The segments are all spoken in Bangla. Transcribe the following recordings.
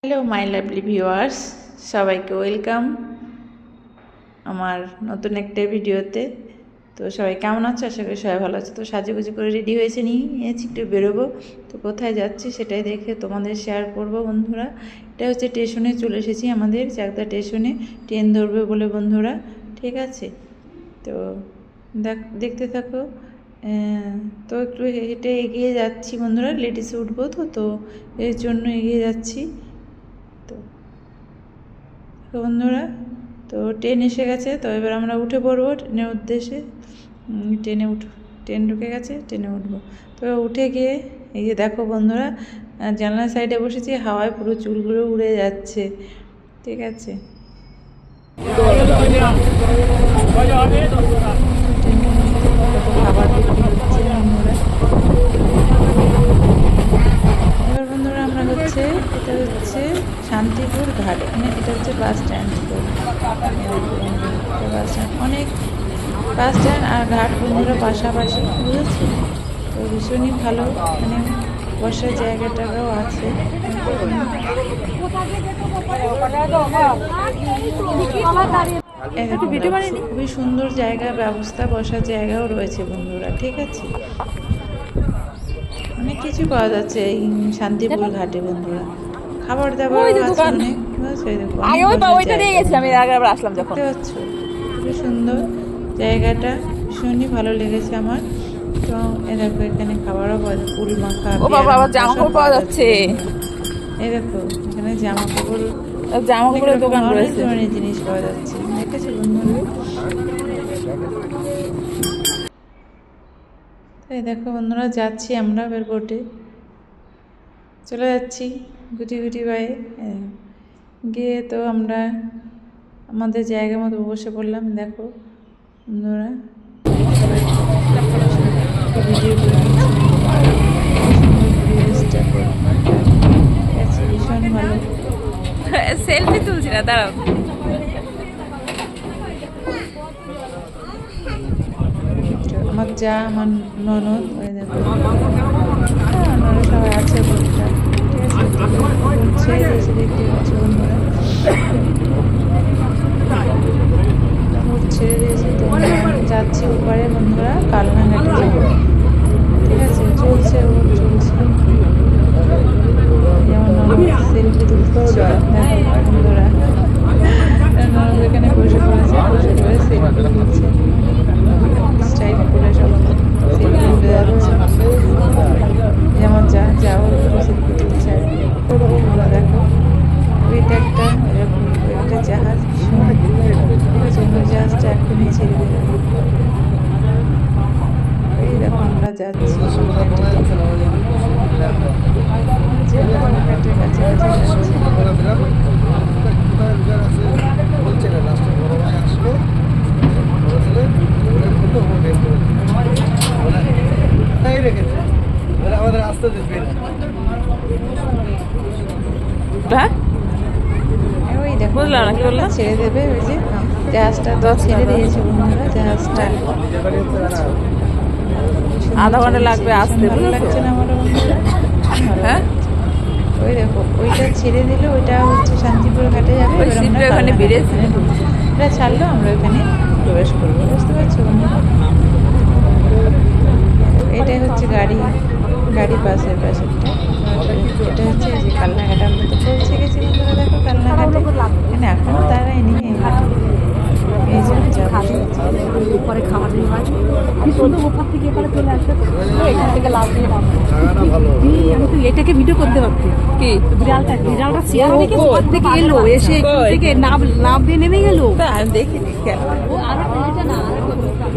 হ্যালো মাই লাভলি ভিউয়ার্স, সবাইকে ওয়েলকাম আমার নতুন একটা ভিডিওতে। তো সবাই কেমন আছো? আশা করি সবাই ভালো আছে। তো সাজুগুজু করে রেডি হয়েছে নিয়েছি, একটু বেরোবো। তো কোথায় যাচ্ছি সেটাই দেখে তোমাদের শেয়ার করব বন্ধুরা। এটা হচ্ছে স্টেশনে চলে এসেছি, আমাদের চাকদা স্টেশনে ট্রেন ধরবে বলে বন্ধুরা, ঠিক আছে? তো দেখতে থাকো। তো একটু হেঁটে এগিয়ে যাচ্ছি বন্ধুরা, লেডিসে উঠবো তো এর জন্য এগিয়ে যাচ্ছি। তো বন্ধুরা, তো ট্রেন এসে গেছে, তো এবার আমরা উঠে পড়বো ট্রেনের উদ্দেশ্যে। ট্রেন ঢুকে গেছে, ট্রেনে উঠবো। তো উঠে গিয়ে এই যে দেখো বন্ধুরা, জানলার সাইডে বসেছি, হাওয়ায় পুরো চুলগুলো উড়ে যাচ্ছে, ঠিক আছে? খাবার বিক্রি হচ্ছে বন্ধুরা। এবার বন্ধুরা আমরা হচ্ছে, এটা হচ্ছে শান্তিপুর ঘাট, মানে এটা হচ্ছে বাস স্ট্যান্ড। তো বাস স্ট্যান্ড, অনেক বাস স্ট্যান্ড আর ঘাট বন্ধুরা পাশাপাশি, বুঝেছি? তো ভীষণই ভালো, মানে বসার জায়গাটাও আছে। খুবই সুন্দর জায়গা, ব্যবস্থা, বসার জায়গাও রয়েছে বন্ধুরা, ঠিক আছে? অনেক কিছু পাওয়া যাচ্ছে এই শান্তিপুর ঘাটে বন্ধুরা। খাবার দাবার আছে অনেক, দেখতে পাচ্ছ? খুবই সুন্দর জায়গাটা, ভীষণই ভালো লেগেছে আমার। তো এ দেখো, এখানে খাবারও পাওয়া যাচ্ছে, পুরি মাখা, জামা পাওয়া যাচ্ছে। এই দেখো এখানে জামা কাপড়ের দোকান অনেক রয়েছে। ধরনের জিনিস পাওয়া যাচ্ছে, দেখেছো বন্ধুরা? এই দেখো বন্ধুরা, যাচ্ছি আমরা এয়ারপোর্টে, চলে যাচ্ছি গুটি গুটি পায়ে। গিয়ে তো আমরা আমাদের জায়গা মতো বসে পড়লাম। দেখো বন্ধুরা, ভিডিও করে পরিবেশটা, ঠিক আছে? ভীষণ ভালো। সেলফি তুলছি না, দাঁড়াও। আমার যা, আমার ননদ, ওই দেখো ওনারা সবাই আছে টুকটাক, ঠিক আছে? ছেড়ে দিয়েছে, দেখতে পাচ্ছ বন্ধুরা, ছেড়ে দিয়েছে। তো যাচ্ছি উপরে বন্ধুরা, কালনাঘাটে যাবো, ঠিক আছে? চলছে যেমন ননদ সেলফি তুলছে, দেখো বন্ধুরা, ননদ এখানে বসে পড়েছে, বসে পড়ে সেলফি তুলছে, স্টাইল করে সব সেলফি তুলে যাচ্ছে। যেমন যাও সেলফি তুলছে। দেখো ওইটা একটা, এরকম একটা জাহাজ, জাহাজটা এখনই ছেড়ে দেবে। এই দেখো আমরা যাচ্ছি কাছাকাছি যাচ্ছি। ওই দেখো বুঝলাম না, কি বললো? ছেড়ে দেবে, ওই যে জাহাজটা তো ছেড়ে দিয়েছে বন্ধুরা, জাহাজটা। আধা ঘন্টা লাগবে আসতে, ভালো লাগছে না আমার বন্ধুরা? হ্যাঁ, ওই দেখো ওইটা ছেড়ে দিলে, ওইটা হচ্ছে শান্তিপুর ঘাটে যাবে, ওই সিটটা ওখানে বেরিয়েছে। এটা ছাড়লো, আমরা ওখানে প্রবেশ করবো, বুঝতে পারছো বন্ধুরা? এটাই হচ্ছে গাড়ি পাশের পাশেরটা। এটা হচ্ছে এই যে কালনাঘাট, আমরা তো পৌঁছে গেছি বন্ধুরা। দেখো কালনাঘাটে, এখানে এখনো দাঁড়ায়নি, এই যে পরে খাবার দিয়ে হয় কি সুন্দর, ওপর থেকে এপারে চলে আসবে, এখান থেকে লাভ দিয়ে আমি তো এটাকে ভিডিও করতে পারছি। কি বিড়ালটা চেয়ার থেকে ওপর থেকে এলো, এসে এখান থেকে নাভ দিয়ে নেমে গেল। আমি দেখিনি, খেয়াল ও আর এটা না,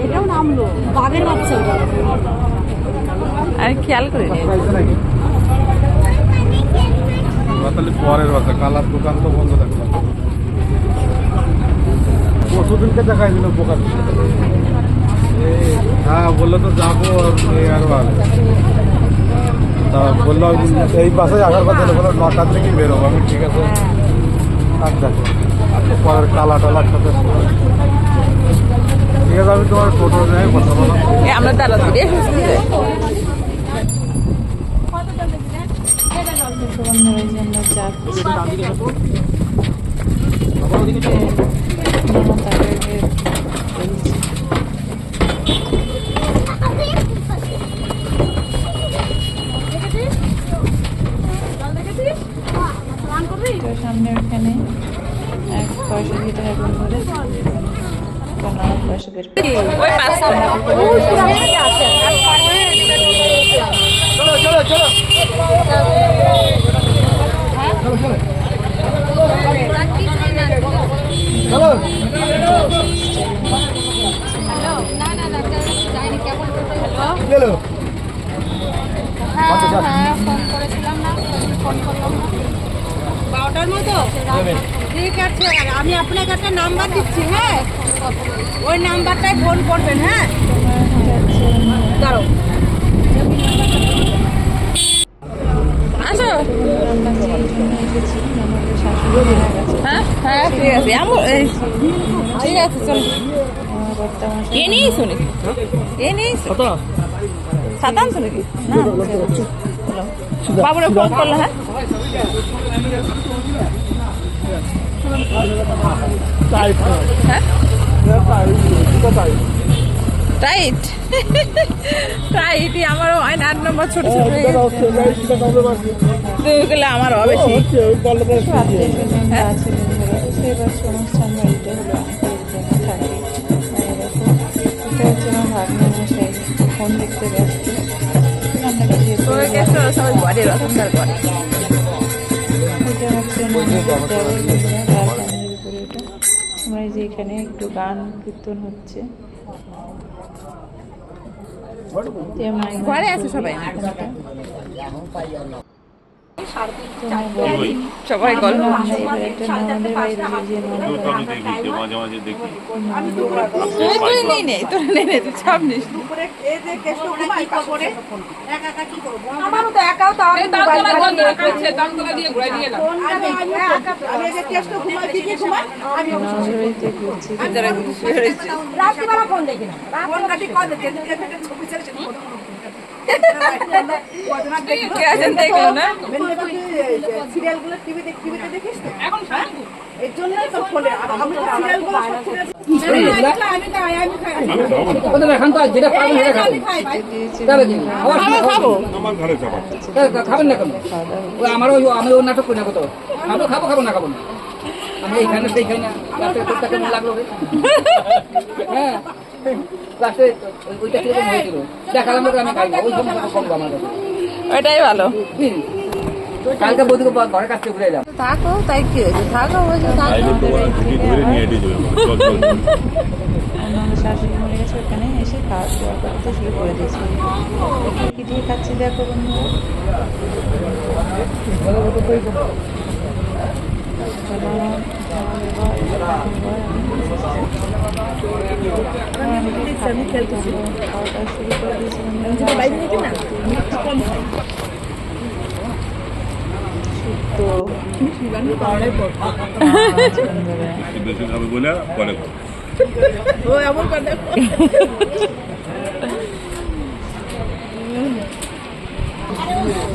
এটাও নামলো, বাঘের বাচ্চা ওটা। আমি খেয়াল করিনি। পরের কথা, কালার দোকান তো বন্ধ থাকবে। পরশুদিনকে দেখাই দিল পোকার, হ্যাঁ বললো তো যাবো, আর তা বললো এই বাসে আসার কথা, বললো 9টার থেকে বেরোবো। আমি ঠিক আছে, আর দেখো পরের কালা টালার সাথে, ঠিক আছে? আমি তোমার টোটো নিয়ে কথা বলো। আমরা তাড়াতাড়ি বন্ধুরা এই যে আমরা যাচ্ছি তো সামনে ওখানে 1 পয়সা দিতে হয় বন্ধুরা, কারণ আমার পয়সা বের করে ওই পাঁচটা গেলো বারোটার মতো ঠিক আছে, আমি আপনাকে একটা নাম্বার দিচ্ছি, হ্যাঁ ওই নাম্বারটায় ফোন করবেন। হ্যাঁ দাঁড়ো, আসো। আমরা যেই জন্য এসেছি আমাদের শাশুড়ি মারা গেছে, হ্যাঁ হ্যাঁ ঠিক আছে ঠিক আছে চলো। আমার বর্তমান এ নিয়ে শুনি এ নিয়ে সাতান শুনি কি না বলো বাবুরে ফোন করলো। হ্যাঁ হ্যাঁ টাইট টাইটই আমারও হয় না, 8 নম্বর ছোট ছোট হয়ে গেছে। তুমি গেলে আমারও বেশি। আত্মীয়-স্বজনরা আছে বন্ধুরা, বুঝতেই পারছো অনুষ্ঠান বাড়িতে হলো অনেকের জন্য থাকে। এটা হচ্ছে আমার ভাগ্নে মশাই, ফোন দেখতে ব্যস্ত। রান্নাটা যেহেতু তোর গেছে সবাই ঘরে রতনদার ঘরে। এটা হচ্ছে ননদের দেওয়ার বন্ধুরা, তার ফ্যামিলির উপরে এটা। আমরা এই যে এখানে একটু গান কীর্তন হচ্ছে, ঘরে আছে সবাই, সবাই গল্প। আমরা এবার একটা ননদের বাড়িতে যে ননদ মাঝে মাঝে দেখি তুই তুই নেই নেই তোর নেই নেই তুই সব নিস। আমারও তো একাও তো আমি ননদের বাড়িতে ঘুরছি। রাত্রিবেলা ফোন দেখি না, কে আছেন দেখলো না? সিরিয়ালগুলো টিভিতে দেখিস তো এখন এর জন্য তো ফোনে আমি সিরিয়ালগুলো খাবো আমার ঘরে যাবো খাবেন না কেন? আমারও আমি ও নাটক করি না কত খাবো খাবো খাবো না খাবো না আমি এইখানে সেইখানে কেমন লাগলো রে? হ্যাঁ ক্লাসে ওইটা কিরকম হয়েছিল দেখালাম আমি খাই না, ওই জন্য কমবো আমার কাছে। ওইটাই ভালো। কালকে বৌদিকে ঘরের কাছ থেকে ঘুরে এলাম। থাকো তাই কি হয়েছে, থাকো বলছে তাইলে তো ছুটি ধরে নিয়ে হেঁটে যাবে আমার শাশুড়ি মরে গেছে, ওখানে এসে খাওয়া দাওয়া করতে শুরু করে দিয়েছি। কি দিয়ে খাচ্ছি দেখো বন্ধুরা, খাওয়াটা শুরু করে দিয়েছি শুক্তো বেশি খাবে বলে পরে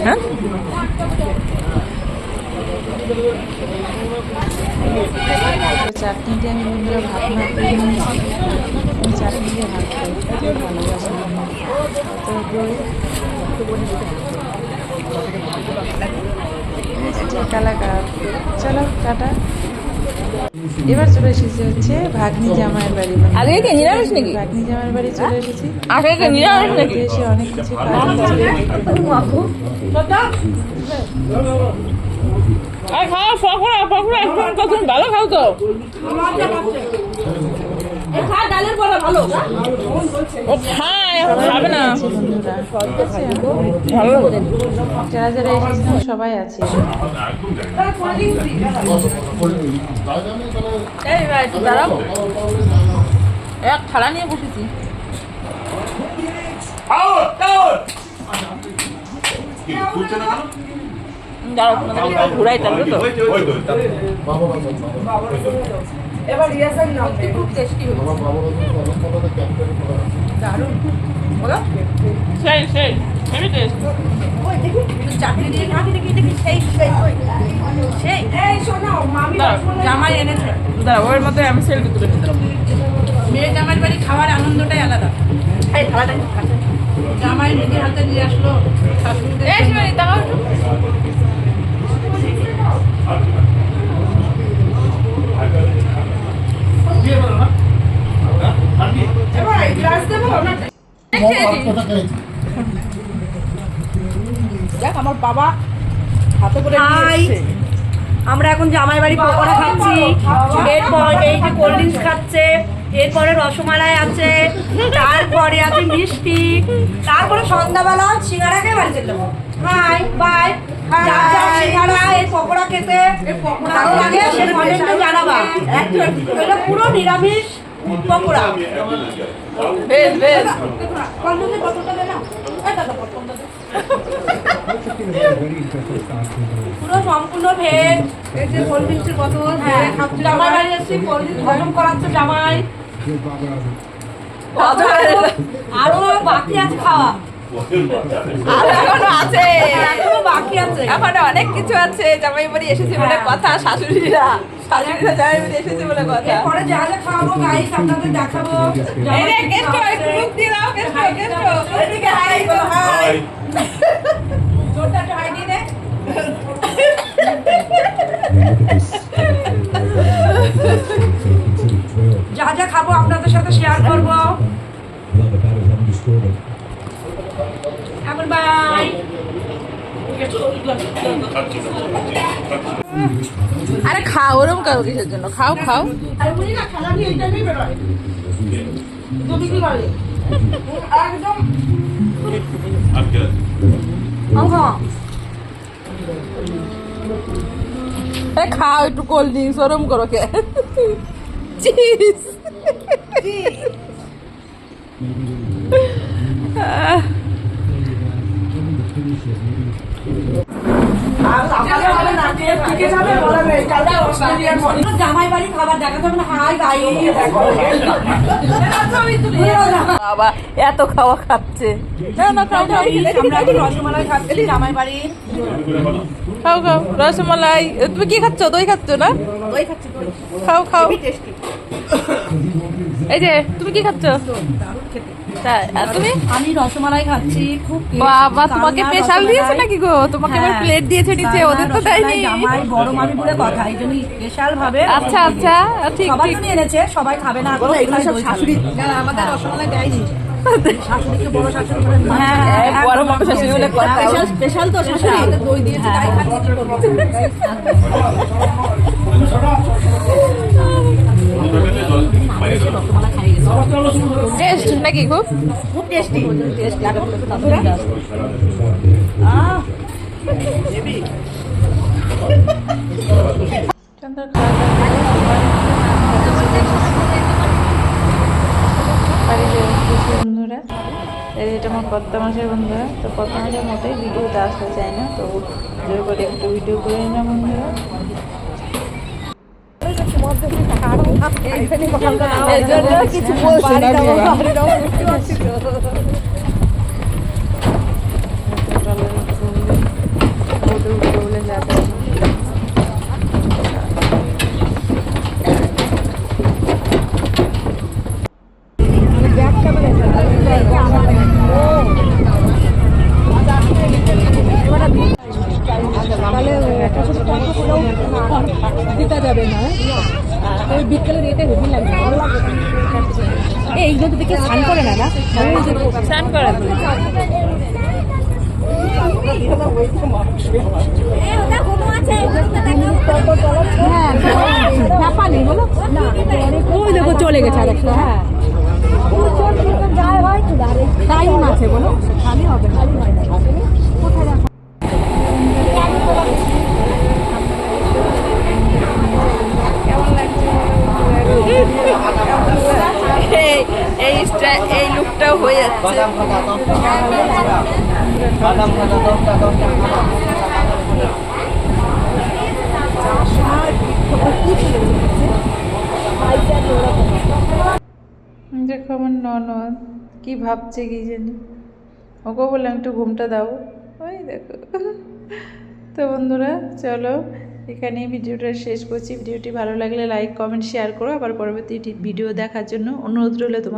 হ্যাঁ চাটনি দিয়ে আমি বন্ধুরা ভাত মাখিয়ে নিয়েছি, আমি চাটনি দিয়ে ভাত খাই, ভালোবাসি। কালাকার চলো টাটা। এবার চলে এসেছি হচ্ছে ভাগ্নি জামাইয়ের বাড়ি। আজকে কি নিরামিষ নাকি? ভাগ্নি জামাইয়ের বাড়ি চলে এসেছি, আজকে কি নিরামিষ নাকি? এসে অনেক কিছু আর খাও পকোড়া পকোড়া এখন কখন ভালো খাও তো। ডালের বড়া ভালো ও খায় এখন খাবে না। বন্ধুরা ভালো যারা যারা এসেছিলাম সবাই আছে। এই ভাই একটু দাঁড়াবো, এক থালা নিয়ে বসেছি। দাঁড়াও তোমাদের ঘুরাই থাকবে তো। এবার রিহার্সাল নাম খুব টেস্টি হয়েছে, দারুণ। বলো সেই সেই হেভি টেস্ট চাকরি দিয়ে খাবি দেখি দেখি সেই সেই সেই এই শোনো মামি জামাই এনেছে দাঁড়া ওর মধ্যে আমি সেলফি তুলে নিতে মেয়ের জামাইয়ের বাড়ি খাওয়ার আনন্দটাই আলাদা এই থালাটা জামাই নিজের হাতে নিয়ে আসলো শাশুড়িকে এই শিবানী তাকাও একটু। এবার গ্লাস দেবো না দেখ আমার বাবা হাতে করে নিয়ে এসেছে আমরা এখন জামাই বাড়ি পকোড়া খাচ্ছি এরপর এই যে কোল্ড ড্রিঙ্কস খাচ্ছে এরপরে রসমালাই আছে তারপরে আছে মিষ্টি তারপরে সন্ধ্যাবেলা সিঙ্গারা খেয়ে বাড়ি চলে যাবো হাই বাই সিঙ্গারা এই পকোড়া খেতে ভালো লাগে সে কমেন্টে জানাবা এটা পুরো নিরামিষ পকোড়া বেশ বেশ কলমে কতটা দে না এই দাদা কতটা দে পুরো সম্পূর্ণ ভেজ এই যে কোল্ড ড্রিঙ্কসের বোতল হ্যাঁ জামাই বাড়ি এসেছি কোল্ড ড্রিঙ্কস হজম করাচ্ছে জামাই আরো বাকি আছে খাওয়া আর এখনো আছে এখনো বাকি আছে এখনো অনেক কিছু আছে জামাই বাড়ি এসেছে বলে কথা শাশুড়িরা জামাই বাড়ি এসেছে বলে কথা পরে যা যা খাওয়াবো গাইস আপনাদের দেখাবো এই রে কেষ্ট একটু মুখ দিয়ে দাও কেষ্ট কেষ্ট এদিকে হাই বলো হাই জোরদার একটা হাই দিয়ে দে যা যা খাবো আপনাদের সাথে শেয়ার করবো এখন বাই আরে খাও ওরম করো কিসের জন্য খাও খাও আরে বুঝি না খেলা নিয়ে এইটা নিয়ে বেরোয় দুটো কি করে একদম আর কি আছে? আরে খাও একটু কোল্ড ড্রিঙ্কস ওরম করো কে চিজ জামাই বাড়ি খাবার দেখা যাবে না হাই গাই বাবা এত খাওয়া খাচ্ছে না না খাও খাও আমরা এখন রসমালাই খাচ্ছি জামাই বাড়ি খাও খাও রসমালাই তুমি কি খাচ্ছ দই খাচ্ছ না দই খাচ্ছি দই খাও খাও টেস্টি এই যে তুমি কি খাচ্ছ তাই আর তুমি আমি রসমালাই খাচ্ছি খুব বাবা তোমাকে স্পেশাল দিয়েছে নাকি গো তোমাকে আবার প্লেট দিয়েছে নিচে ওদের তো দেয়নি জামাই বড় মামি বলে কথা এই জন্য স্পেশাল ভাবে আচ্ছা আচ্ছা ঠিক সবার ঠিক জন্য এনেছে সবাই খাবে না এগুলো সব শাশুড়ি আমাদের রসমালাই দেয়নি শাশুড়িকে বড় শাশুড়ি বলে এই বড় মামা শাশুড়ি বলে কথা স্পেশাল তো শাশুড়ি দই দিয়েছে তাই খাচ্ছি কি করবো টেস্ট নাকি খুব খুব টেস্টি টেস্ট লাগে বন্ধুরা এটা আমার কত মাসের বন্ধুরা তো কত মাসের মতোই ভিডিওতে আসতে চাই না তো জোর করে একটু ভিডিও করে না বন্ধুরা কিছু বলছি না বলে যাবে দিতে যাবে না ওই বিকেলের এটা হেভি লাগবে এইগুলো তো দেখে স্নান করে না না স্নান করে ওই দেখো চলে গেছে আর একটা হ্যাঁ টাইম আছে বলো খালি হবে না এই লুকটাও হয়ে যাচ্ছে দেখো আমার ননদ কি ভাবছে কি জানি। ওকে বললাম একটু ঘুমটা দাও, ওই দেখো। তো বন্ধুরা চলো এখানেই ভিডিওটা শেষ করছি। ভিডিওটি ভালো লাগলে লাইক কমেন্ট শেয়ার করো। আবার পরবর্তী ভিডিও দেখার জন্য অনুরোধ রইল তোমার।